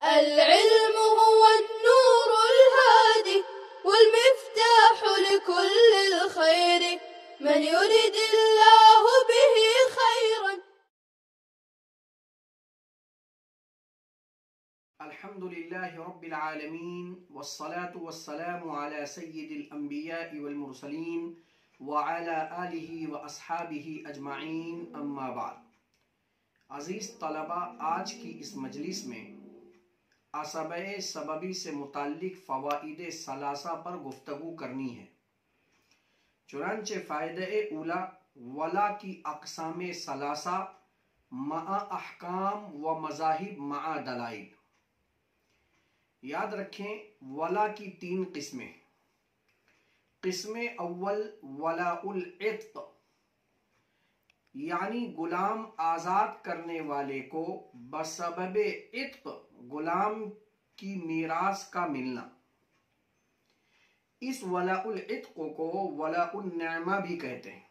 العلم هو النور الهادي والمفتاح لكل الخير من يرد الله به خيرا. الحمد لله رب العالمين والصلاة والسلام على سيد الأنبياء والمرسلين وعلى آلہ واصحابہ اجمعین اما بعد. عزیز طلبہ، آج کی اس مجلس میں عصبہ سببی سے متعلق فوائد ثلاثہ پر گفتگو کرنی ہے. چنانچہ فائدہ اولا، ولا کی اقسام ثلاثہ مع احکام و مذاہب مع دلائل. یاد رکھیں، ولا کی 3 قسمیں. قسم اول ولاء العتق، یعنی غلام آزاد کرنے والے کو بسبب عتق غلام کی میراث کا ملنا. اس ولاء العتق کو ولاء النعمہ بھی کہتے ہیں.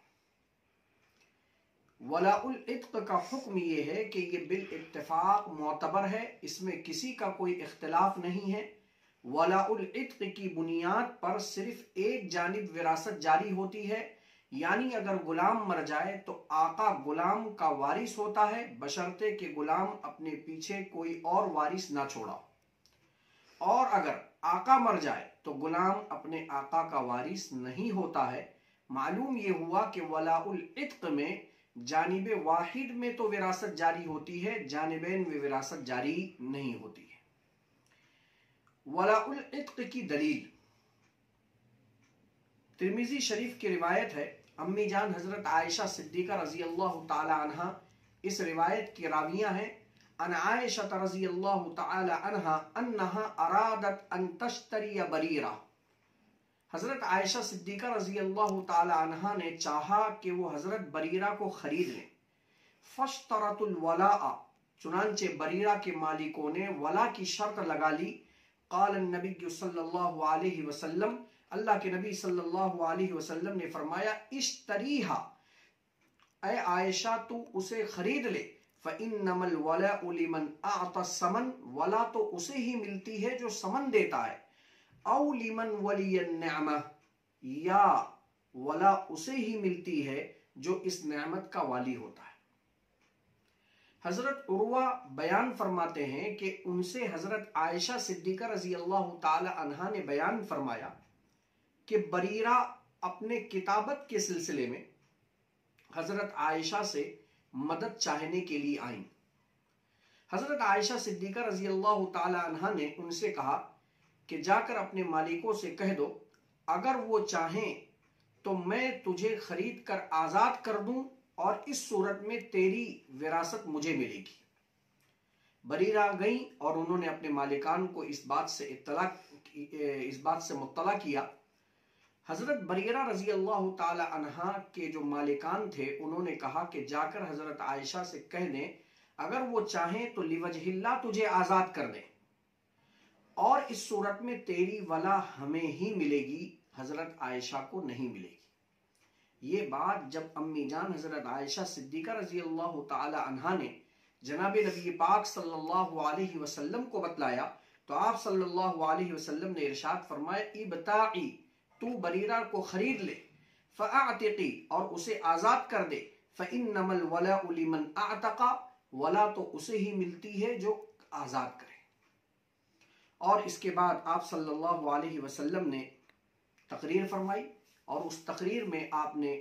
ولاء العتق کا حکم یہ ہے کہ یہ بالاتفاق معتبر ہے، اس میں کسی کا کوئی اختلاف نہیں ہے. ولاء العتق کی بنیاد پر صرف ایک جانب وراثت جاری ہوتی ہے، یعنی اگر غلام مر جائے تو آقا غلام کا وارث ہوتا ہے، بشرطے کہ غلام اپنے پیچھے کوئی اور وارث نہ چھوڑا. اور اگر آقا مر جائے تو غلام اپنے آقا کا وارث نہیں ہوتا ہے. معلوم یہ ہوا کہ ولاء العتق میں جانب واحد میں تو وراثت جاری ہوتی ہے، جانبین میں وراثت جاری نہیں ہوتی ہے. ولاء العتق کی دلیل ترمذی شریف کی روایت ہے. امی جان حضرت عائشہ صدیقہ رضی اللہ تعالی عنہ اس روایت کی راویہ ہیں. ان عائشہ رضی اللہ تعالی عنہ انہا ارادت ان تشتری بریرہ. حضرت عائشہ صدیقہ رضی اللہ تعالی عنہ نے چاہا کہ وہ حضرت بریرہ کو خرید لیں. فاشترط الولاء، چنانچہ بریرہ کے مالکوں نے ولا کی شرط لگا لی. قال النبی صلی اللہ علیہ وسلم، اللہ کے نبی صلی اللہ علیہ وسلم نے فرمایا، اشتریہا، اے عائشہ تو اسے خرید لے. فإنما الولاء لمن اعطى الثمن، ولا تو اسے ہی ملتی ہے جو ثمن دیتا ہے. او لمن ولی النعمہ، یا ولا اسے ہی ملتی ہے جو اس نعمت کا والی ہوتا ہے. حضرت عروہ بیان فرماتے ہیں کہ ان سے حضرت عائشہ صدیقہ رضی اللہ تعالی عنہا نے بیان فرمایا کہ بریرہ اپنے کتابت کے سلسلے میں حضرت عائشہ سے مدد چاہنے کے لیے آئیں. حضرت عائشہ صدیقہ رضی اللہ تعالی عنہا نے ان سے کہا کہ جا کر اپنے مالکوں سے کہہ دو اگر وہ چاہیں تو میں تجھے خرید کر آزاد کر دوں اور اس صورت میں تیری وراثت مجھے ملے گی. بریرہ گئیں اور انہوں نے اپنے مالکان کو اس بات سے مطلع کیا. حضرت بریرہ رضی اللہ تعالی عنہ کے جو مالکان تھے انہوں نے کہا کہ جا کر حضرت عائشہ سے کہہ دیں اگر وہ چاہیں تو لوجہ اللہ تجھے آزاد کر دیں اور اس صورت میں تیری ولا ہمیں ہی ملے گی، حضرت عائشہ کو نہیں ملے گی. یہ بات جب امی جان حضرت عائشہ صدیقہ رضی اللہ تعالی عنہا نے جناب نبی پاک صلی اللہ علیہ وسلم کو بتلایا تو آپ صلی اللہ علیہ وسلم نے ارشاد فرمایا، ابتاعی، تو بریرہ کو خرید لے، فاعتقی، اور اسے آزاد کر دے. فإنما الولاء لمن اعتق، ولا تو اسے ہی ملتی ہے جو آزاد کرے. اور اس کے بعد آپ صلی اللہ علیہ وسلم نے تقریر فرمائی اور اس تقریر میں آپ نے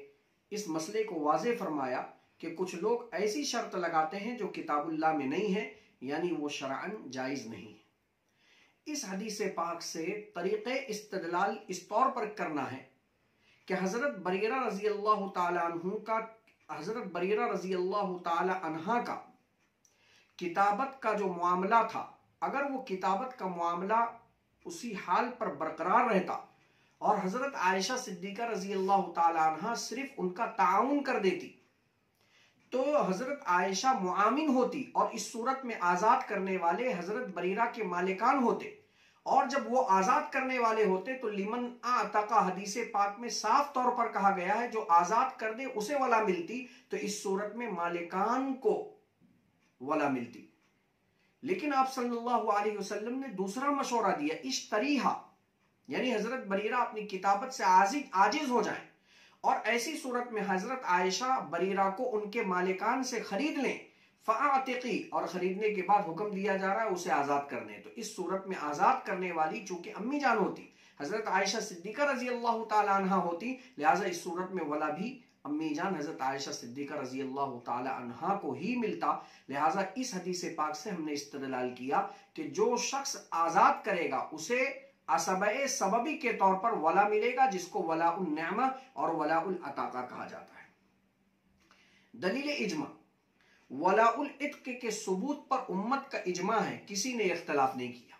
اس مسئلے کو واضح فرمایا کہ کچھ لوگ ایسی شرط لگاتے ہیں جو کتاب اللہ میں نہیں ہے، یعنی وہ شرعاً جائز نہیں ہے. اس حدیث پاک سے طریق استدلال اس طور پر کرنا ہے کہ حضرت بریرہ رضی اللہ تعالی عنہ کا کتابت کا جو معاملہ تھا، اگر وہ کتابت کا معاملہ اسی حال پر برقرار رہتا اور حضرت عائشہ صدیقہ رضی اللہ تعالی عنہ صرف ان کا تعاون کر دیتی تو حضرت عائشہ معامن ہوتی اور اس صورت میں آزاد کرنے والے حضرت بریرہ کے مالکان ہوتے. اور جب وہ آزاد کرنے والے ہوتے تو لمن اعتقا حدیث پاک میں صاف طور پر کہا گیا ہے جو آزاد کر دے اسے ولا ملتی، تو اس صورت میں مالکان کو ولا ملتی. لیکن آپ صلی اللہ علیہ وسلم نے دوسرا مشورہ دیا، اشتریہا، یعنی حضرت بریرہ اپنی کتابت سے عاجز ہو جائیں، اور ایسی صورت میں حضرت عائشہ بریرہ کو ان کے مالکان سے خرید لیں، فاعتقی، اور خریدنے کے بعد حکم دیا جا رہا ہے اسے آزاد کرنے، تو اس صورت میں آزاد کرنے والی چونکہ امی جان ہوتی، حضرت عائشہ صدیقہ رضی اللہ تعالی عنہ ہوتی، لہٰذا اس صورت میں ولا بھی امی جان حضرت عائشہ صدیقہ رضی اللہ تعالی عنہ کو ہی ملتا۔ لہٰذا اس حدیث پاک سے ہم نے استدلال کیا کہ جو شخص آزاد کرے گا اسے عصبہ سببی کے طور پر ولا ملے گا، جس کو ولاء النعمہ اور ولاء العتاقہ کہا جاتا ہے۔ دلیل اجماع، ولاء العتق کے ثبوت پر امت کا اجماع ہے، کسی نے اختلاف نہیں کیا۔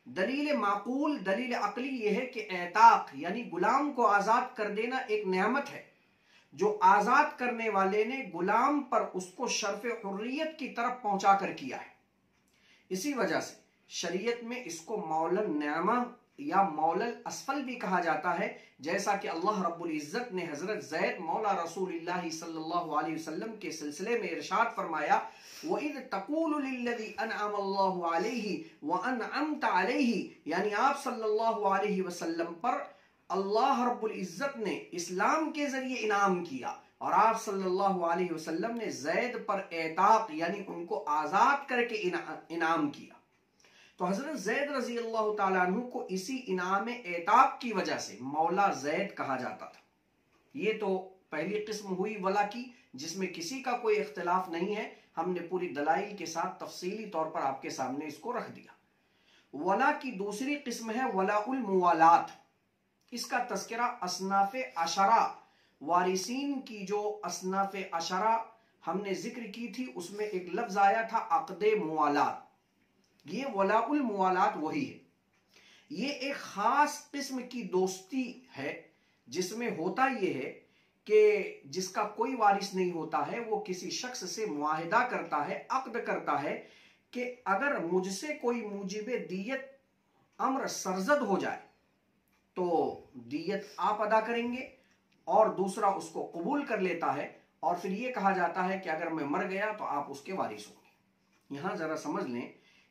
دلیل معقول، دلیل عقلی یہ ہے کہ اعتاق یعنی غلام کو آزاد کر دینا ایک نعمت ہے، جو آزاد کرنے والے نے غلام پر اس کو شرف حریت کی طرف پہنچا کر کیا ہے۔ اسی وجہ سے شریعت میں اس کو مولا النعمہ یا مولا الاسفل بھی کہا جاتا ہے، جیسا کہ اللہ رب العزت نے حضرت زید مولا رسول اللہ صلی اللہ علیہ وسلم کے سلسلے میں ارشاد فرمایا، وَإِذْ تَقُولُ لِلَّذِي أَنْعَمَ اللَّهُ عَلَيْهِ وَأَنْعَمْتَ عَلَيْهِ، یعنی آپ صلی اللہ علیہ وسلم پر اللہ رب العزت نے اسلام کے ذریعے انعام کیا، اور آپ صلی اللہ علیہ وسلم نے زید پر اعتاق یعنی ان کو آزاد کر کے انعام کیا، تو حضرت زید رضی اللہ تعالیٰ عنہ کو اسی انعام اعتاق کی وجہ سے مولا زید کہا جاتا تھا۔ یہ تو پہلی قسم ہوئی ولا کی، جس میں کسی کا کوئی اختلاف نہیں ہے، ہم نے پوری دلائل کے ساتھ تفصیلی طور پر آپ کے سامنے اس کو رکھ دیا۔ ولا کی دوسری قسم ہے ولاء الموالات، اس کا تذکرہ اصناف عشرہ، وارثین کی جو اصناف عشرہ ہم نے ذکر کی تھی، اس میں ایک لفظ آیا تھا عقد موالات، یہ ولاء الموالات وہی ہے۔ یہ ایک خاص قسم کی دوستی ہے جس میں ہوتا یہ ہے کہ جس کا کوئی وارث نہیں ہوتا ہے، وہ کسی شخص سے معاہدہ کرتا ہے، عقد کرتا ہے کہ اگر مجھ سے کوئی موجب دیت امر سرزد ہو جائے تو دیت آپ ادا کریں گے، اور دوسرا اس کو قبول کر لیتا ہے، اور پھر یہ کہا جاتا ہے کہ اگر میں مر گیا تو آپ اس کے وارث ہوں گے۔ یہاں ذرا سمجھ لیں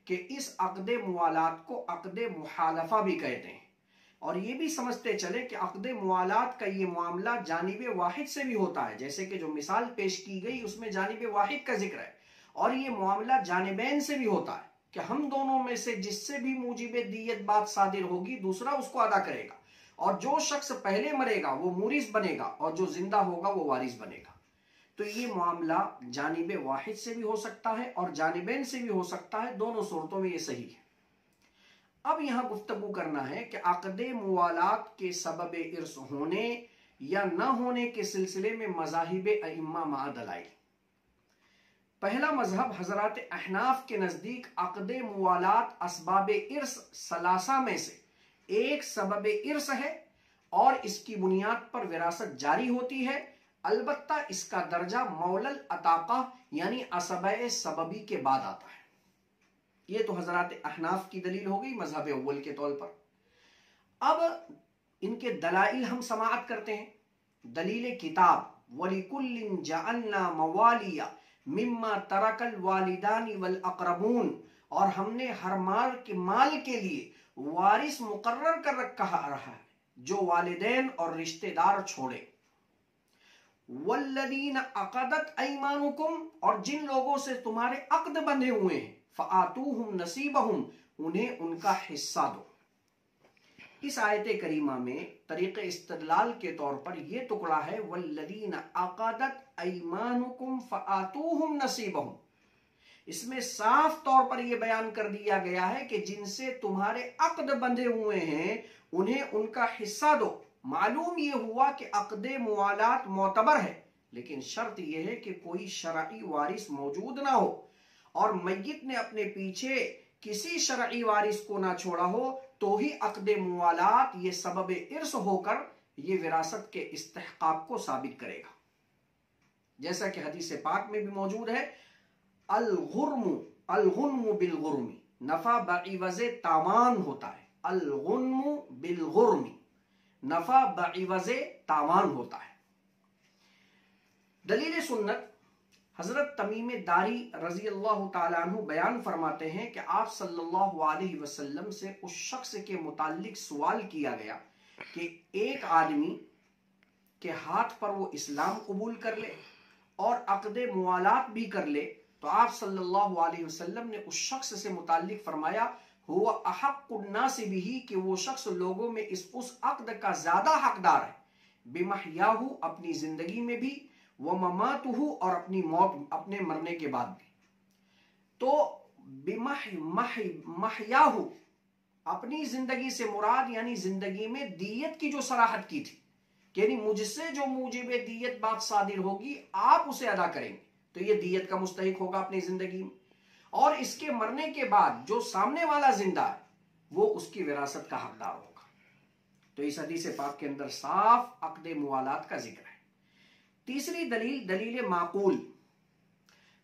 کہ اس عقد موالات کو عقد محالفہ بھی کہتے ہیں، اور یہ بھی سمجھتے چلے کہ عقد موالات کا یہ معاملہ جانب واحد سے بھی ہوتا ہے، جیسے کہ جو مثال پیش کی گئی اس میں جانب واحد کا ذکر ہے، اور یہ معاملہ جانبین سے بھی ہوتا ہے کہ ہم دونوں میں سے جس سے بھی موجب دیت بات صادر ہوگی دوسرا اس کو ادا کرے گا، اور جو شخص پہلے مرے گا وہ مورث بنے گا، اور جو زندہ ہوگا وہ وارث بنے گا۔ تو یہ معاملہ جانب واحد سے بھی ہو سکتا ہے اور جانبین سے بھی ہو سکتا ہے، دونوں صورتوں میں یہ صحیح ہے۔ اب یہاں گفتگو کرنا ہے کہ عقد موالات کے سبب ارث ہونے یا نہ ہونے کے سلسلے میں مذاہب ائمہ مع دلائل۔ پہلا مذہب حضرات احناف کے نزدیک عقد موالات اسباب ارث ثلاثہ میں سے ایک سبب ارث ہے، اور اس کی بنیاد پر وراثت جاری ہوتی ہے، البتہ اس کا درجہ مولا العتاقہ یعنی عصبہ سببی کے بعد آتا ہے۔ یہ تو حضرات احناف کی دلیل ہو گئی مذہب اول کے طور پر۔ اب ان کے دلائل ہم سماعت کرتے ہیں۔ دلیل کتاب، وَلِكُلٍّ جَعَلْنَا مَوَالِيَ مِمَّا تَرَكَ الْوَالِدَانِ وَالْأَقْرَبُونَ، اور ہم نے ہر مال کے لیے وارث مقرر کر رکھا رہا ہے جو والدین اور رشتہ دار چھوڑے۔ وَالَّذِينَ عَقَدَتْ أَيْمَانُكُمْ، اور جن لوگوں سے تمہارے عقد بندھے ہوئے ہیں، فَآتُوهُمْ نَصِيبَهُمْ، انہیں ان کا حصہ دو۔ اس آیت کریمہ میں طریق استدلال کے طور پر یہ ٹکڑا ہے وَالَّذِينَ عَقَدَتْ أَيْمَانُكُمْ فَآتُوهُمْ نَصِيبَهُمْ، اس میں صاف طور پر یہ بیان کر دیا گیا ہے کہ جن سے تمہارے عقد بندھے ہوئے ہیں انہیں ان کا حصہ دو۔ معلوم یہ ہوا کہ عقد موالات معتبر ہے، لیکن شرط یہ ہے کہ کوئی شرعی وارث موجود نہ ہو، اور میت نے اپنے پیچھے کسی شرعی وارث کو نہ چھوڑا ہو، تو ہی عقد موالات یہ سبب ارث ہو کر یہ وراثت کے استحقاق کو ثابت کرے گا، جیسا کہ حدیث پاک میں بھی موجود ہے، الغنم بالغرم، نفع بعوض تاوان ہوتا ہے، الغنم بالغرم، نفع بعوض تاوان ہوتا ہے۔ دلیل سنت، حضرت تمیم داری رضی اللہ تعالیٰ عنہ بیان فرماتے ہیں کہ آپ صلی اللہ علیہ وسلم سے اس شخص کے متعلق سوال کیا گیا کہ ایک آدمی کے ہاتھ پر وہ اسلام قبول کر لے اور عقد موالات بھی کر لے، تو آپ صلی اللہ علیہ وسلم نے اس شخص سے متعلق فرمایا ہوا احق الناس بہ، کہ وہ شخص لوگوں میں اس عقد کا زیادہ حقدار ہے، بمحیاہ، اپنی زندگی میں بھی، ومماتہ، اور اپنی موت، اپنے مرنے کے بعد بھی۔ تو بمحیاہ، اپنی زندگی سے مراد یعنی زندگی میں دیت کی جو صراحت کی تھی، یعنی مجھ سے جو موجب دیت بات صادر ہوگی آپ اسے ادا کریں گے تو یہ دیت کا مستحق ہوگا اپنی زندگی میں، اور اس کے مرنے کے بعد جو سامنے والا زندہ ہے وہ اس کی وراثت کا حقدار ہوگا۔ تو اس حدیث پاک کے اندر صاف عقد موالات کا ذکر ہے۔ تیسری دلیل، دلیل معقول،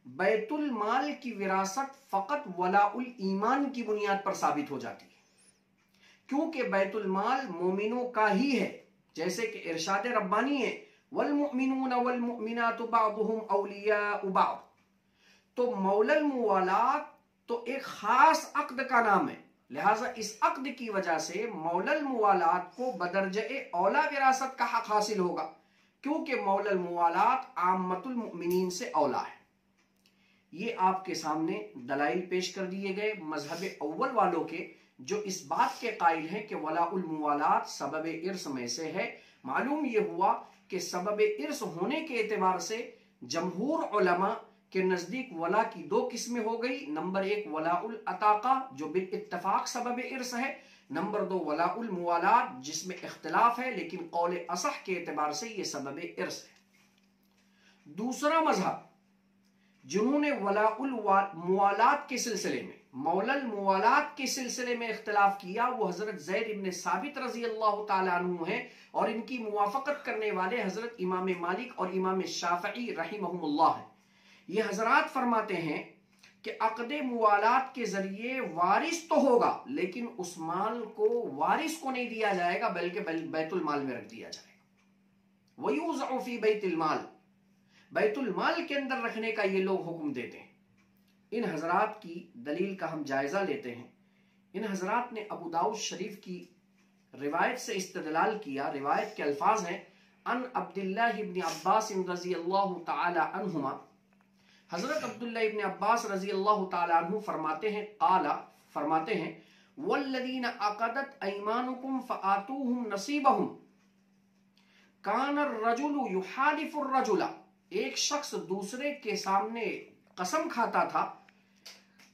بیت المال کی وراثت فقط ولاء الایمان کی بنیاد پر ثابت ہو جاتی ہے، کیونکہ بیت المال مومنوں کا ہی ہے، جیسے کہ ارشاد ربانی ہے والمؤمنون والمؤمنات بعضهم اولیاء بعض۔ تو مولا الموالات تو ایک خاص عقد کا نام ہے، لہٰذا اس عقد کی وجہ سے مولا الموالات کو بدرجہ اولا وراثت کا حق حاصل ہوگا، کیونکہ مولا الموالات عامت المؤمنین سے اولا ہے۔ یہ آپ کے سامنے دلائل پیش کر دیے گئے مذہب اول والوں کے، جو اس بات کے قائل ہیں کہ ولاء الموالات سبب ارث میں سے ہے۔ معلوم یہ ہوا کہ سبب ارث ہونے کے اعتبار سے جمہور علماء کے نزدیک ولا کی دو قسمیں ہو گئی، نمبر ایک ولاء العتاقہ جو بالاتفاق سبب ارث ہے، نمبر دو ولاء الموالات جس میں اختلاف ہے لیکن قول اصح کے اعتبار سے یہ سبب ارث ہے۔ دوسرا مذہب جنہوں نے ولاء الموالات کے سلسلے میں، مولا الموالات کے سلسلے میں اختلاف کیا، وہ حضرت زید ابن ثابت رضی اللہ تعالیٰ عنہ ہیں، اور ان کی موافقت کرنے والے حضرت امام مالک اور امام شافعی رحمہم اللہ ہیں۔ یہ حضرات فرماتے ہیں کہ عقد موالات کے ذریعے وارث تو ہوگا لیکن اس مال کو وارث کو نہیں دیا جائے گا بلکہ بیت المال میں رکھ دیا جائے گا۔ وَيُوزَعُ فِي بَيْتِ الْمَالِ، بیت المال کے اندر رکھنے کا یہ لوگ حکم دیتے ہیں۔ ان حضرات کی دلیل کا ہم جائزہ لیتے ہیں۔ ان حضرات نے ابو داؤد شریف کی روایت سے استدلال کیا۔ روایت کے الفاظ ہیں ان عبداللہ ابن عباس رضی اللہ تعالی عنہما، حضرت عبداللہ ابن عباس رضی اللہ تعالی عنہ فرماتے ہیں، فرماتے ہیں والذین عقدت ایمانکم فآتوہم نصیبہم، کان الرجل یحالف الرجل، ایک شخص دوسرے کے سامنے قسم کھاتا تھا،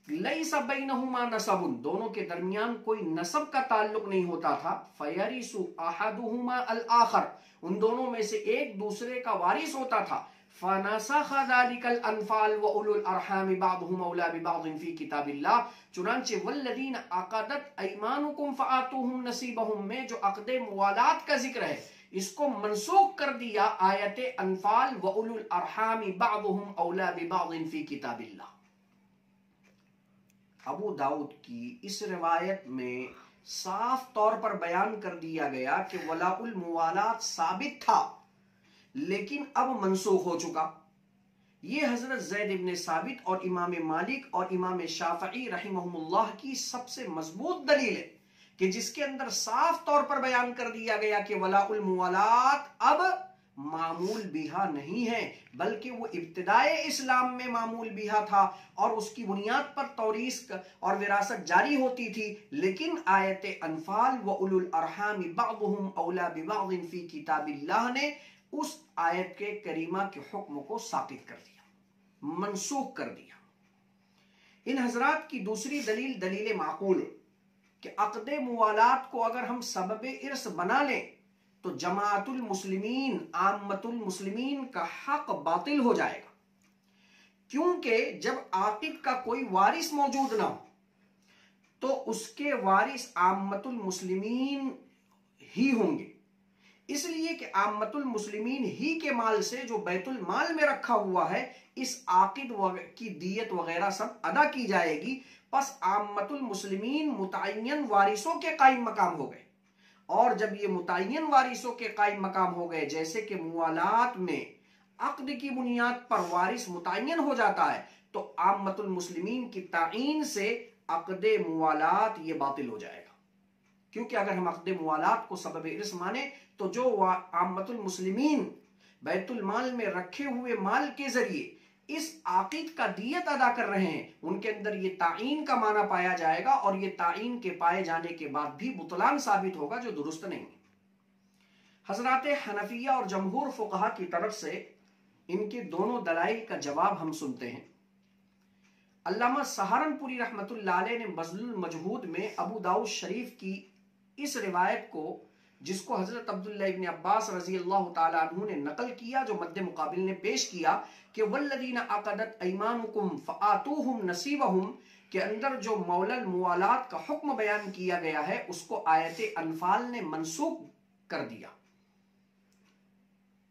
لیس بینہما نسب، دونوں کے درمیان کوئی نسب کا تعلق نہیں ہوتا تھا، فیرث احدہما الآخر، ان دونوں میں سے ایک دوسرے کا وارث ہوتا تھا، فنسخ ذلك الانفال واولو الارحام بعضهم اولى ببعض في كتاب اللہ، چنانچہ والذین عقدت ایمانکم فآتوہم نصیبہم میں جو عقد موالات کا ذکر ہے اس کو منسوخ کر دیا آیت انفال واولو الارحام بعضهم اولى ببعض في کتاب اللہ۔ ابو داؤد کی اس روایت میں صاف طور پر بیان کر دیا گیا کہ ولاء الموالات ثابت تھا لیکن اب منسوخ ہو چکا۔ یہ حضرت زید ابن ثابت اور امام مالک اور امام شافعی رحمہم اللہ کی سب سے مضبوط دلیل ہے کہ جس کے اندر صاف طور پر بیان کر دیا گیا کہ ولاء الموالات اب معمول بیہا نہیں ہے بلکہ وہ ابتدائے اسلام میں معمول بیہا تھا اور اس کی بنیاد پر توریث اور وراثت جاری ہوتی تھی، لیکن آیت انفال وَأُولُو الْأَرْحَامِ بَعْضُهُمْ أَوْلَى بِبَعْضٍ فِي کتاب اللہ نے اس آیت کے کریمہ کے حکم کو ساقط کر دیا، منسوخ کر دیا۔ ان حضرات کی دوسری دلیل، دلیل معقول، کہ عقد موالات کو اگر ہم سبب ارث بنا لیں تو جماعت المسلمین، عامت المسلمین کا حق باطل ہو جائے گا، کیونکہ جب عاقد کا کوئی وارث موجود نہ ہو تو اس کے وارث عامت المسلمین ہی ہوں گے، اس لیے کہ عامت المسلمین ہی کے مال سے جو بیت المال میں رکھا ہوا ہے اس عاقد کی دیت وغیرہ سب ادا کی جائے گی، پس عامت المسلمین متعین وارثوں کے قائم مقام ہو گئے، اور جب یہ متعین وارثوں کے قائم مقام ہو گئے، جیسے کہ موالات میں عقد کی بنیاد پر وارث متعین ہو جاتا ہے تو عامۃ المسلمین کی تعین سے عقد موالات یہ باطل ہو جائے گا، کیونکہ اگر ہم عقد موالات کو سبب ارث مانے تو جو عامۃ المسلمین بیت المال میں رکھے ہوئے مال کے ذریعے اس عاقد کا دیت ادا کر رہے ہیں ان کے اندر یہ تعین کا معنی پایا جائے گا، اور یہ تعین کے پائے جانے کے بعد بھی بطلان ثابت ہوگا جو درست نہیں ہے۔ حضرات حنفیہ اور جمہور فقہا کی طرف سے ان کے دونوں دلائل کا جواب ہم سنتے ہیں۔ علامہ سہارنپوری رحمت اللہ علیہ نے بذل المجہود میں ابو داؤد شریف کی اس روایت کو، جس کو حضرت عبداللہ ابن عباس رضی اللہ تعالی عنہ نے نقل کیا، جو مد مقابل نے پیش کیا کہ والذین عقدت ایمانکم فآتوہم نصیبہم کے اندر جو مولا الموالات کا حکم بیان کیا گیا ہے اس کو آیت انفال نے منسوخ کر دیا۔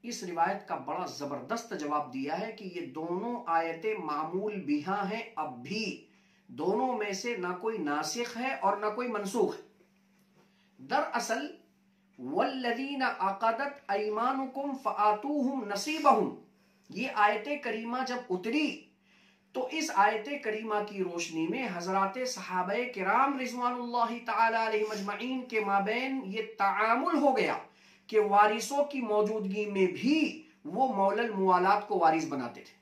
اس روایت کا بڑا زبردست جواب دیا ہے کہ یہ دونوں آیتیں معمول بہا ہیں، اب بھی دونوں میں سے نہ کوئی ناسخ ہے اور نہ کوئی منسوخ ہے۔ دراصل والذین عقدت ایمانکم فآتوہم نصیبہم یہ آیت کریمہ جب اتری تو اس آیت کریمہ کی روشنی میں حضرات صحابہ کرام رضوان اللہ تعالی علیہم اجمعین کے مابین یہ تعامل ہو گیا کہ وارثوں کی موجودگی میں بھی وہ مولا الموالات کو وارث بناتے تھے۔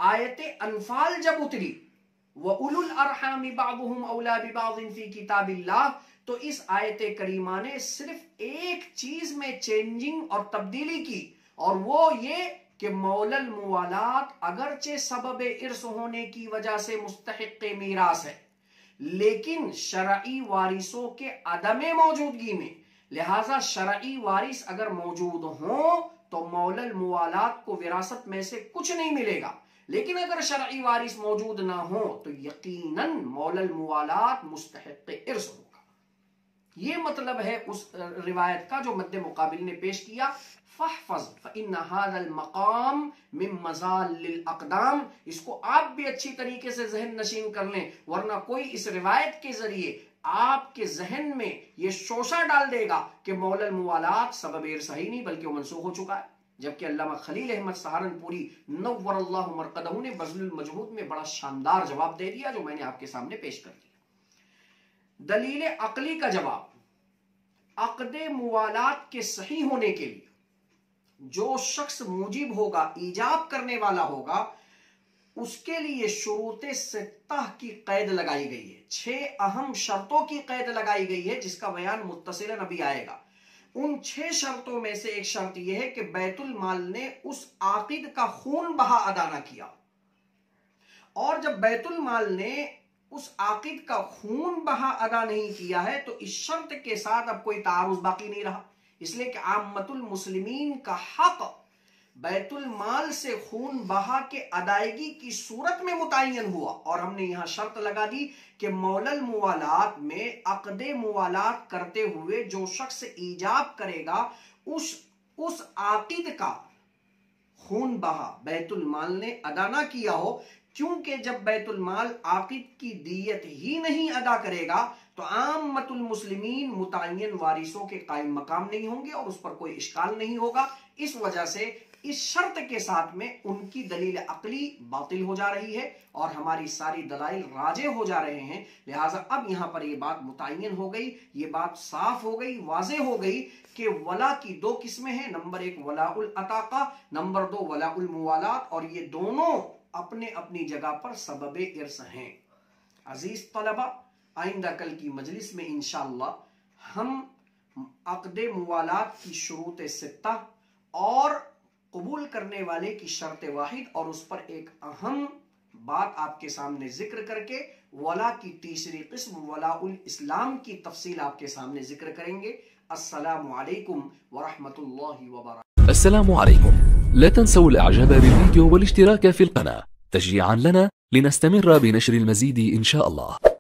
آیت انفال جب اتری وَأُولُو الْأَرْحَامِ بَعْضُهُمْ أَوْلَى بِبَعْضٍ فِي كِتَابِ اللَّهِ تو اس آیت کریمہ نے صرف ایک چیز میں چینجنگ اور تبدیلی کی، اور وہ یہ کہ مولا الموالات اگرچہ سبب ارث ہونے کی وجہ سے مستحق میراث ہے لیکن شرعی وارثوں کے عدم موجودگی میں، لہٰذا شرعی وارث اگر موجود ہوں تو مولا الموالات کو وراثت میں سے کچھ نہیں ملے گا، لیکن اگر شرعی وارث موجود نہ ہو تو یقیناً مولا الموالات مستحق ارث ہوگا۔ یہ مطلب ہے اس روایت کا جو مد مقابل نے پیش کیا، فاحفظ فإن هذا المقام من مزال الاقدام، اس کو آپ بھی اچھی طریقے سے ذہن نشین کر لیں، ورنہ کوئی اس روایت کے ذریعے آپ کے ذہن میں یہ شوشہ ڈال دے گا کہ مولا الموالات سبب ارث ہی نہیں بلکہ وہ منسوخ ہو چکا ہے، جبکہ علامہ خلیل احمد سہارنپوری نور اللہ مرقدہ نے بذل المجہود میں بڑا شاندار جواب دے دیا جو میں نے آپ کے سامنے پیش کر دیا۔ دلیل عقلی کا جواب، عقد موالات کے صحیح ہونے کے لیے جو شخص موجب ہوگا، ایجاب کرنے والا ہوگا، اس کے لیے شروط ستہ کی قید لگائی گئی ہے، 6 اہم شرطوں کی قید لگائی گئی ہے جس کا بیان متصلاً ابھی آئے گا۔ ان 6 شرطوں میں سے ایک شرط یہ ہے کہ بیت المال نے اس عاقد کا خون بہا ادا نہ کیا، اور جب بیت المال نے اس عاقد کا خون بہا ادا نہیں کیا ہے تو اس شرط کے ساتھ اب کوئی تعارض باقی نہیں رہا، اس لیے کہ عامۃ المسلمین کا حق بیت المال سے خون بہا کے ادائیگی کی صورت میں متعین ہوا، اور ہم نے یہاں شرط لگا دی کہ مولا الموالات میں عقد موالات کرتے ہوئے جو شخص ایجاب کرے گا اس عاقد کا خون بہا بیت المال نے ادا نہ کیا ہو، کیونکہ جب بیت المال عاقد کی دیت ہی نہیں ادا کرے گا تو عامۃ المسلمین متعین وارثوں کے قائم مقام نہیں ہوں گے اور اس پر کوئی اشکال نہیں ہوگا۔ اس وجہ سے اس شرط کے ساتھ میں ان کی دلیل عقلی باطل ہو جا رہی ہے اور ہماری ساری دلائل راجع ہو جا رہے ہیں، لہٰذا اب یہاں پر یہ بات متعین ہو گئی، یہ بات صاف ہو گئی، واضح ہو گئی کہ ولا کی 2 قسمیں ہیں، نمبر 1 ولاء العتاقہ، نمبر 2 ولاء الموالات، اور یہ دونوں اپنے اپنی جگہ پر سبب ارث ہیں۔ عزیز طلبہ، آئندہ کل کی مجلس میں انشاءاللہ ہم عقد موالات کی شروط 6 اور قبول کرنے والے کی شرط واحد اور اس پر ایک اہم بات آپ کے سامنے ذکر کر کے ولا کی تیسری قسم ولاء الاسلام کی تفصیل آپ کے سامنے ذکر کریں گے۔ السلام علیکم ورحمۃ اللہ وبرکاتہ۔ السلام عليكم، لا تنسوا الاعجاب بالفيديو والاشتراك في القناة تشجيعا لنا لنستمر بنشر المزيد إن شاء الله.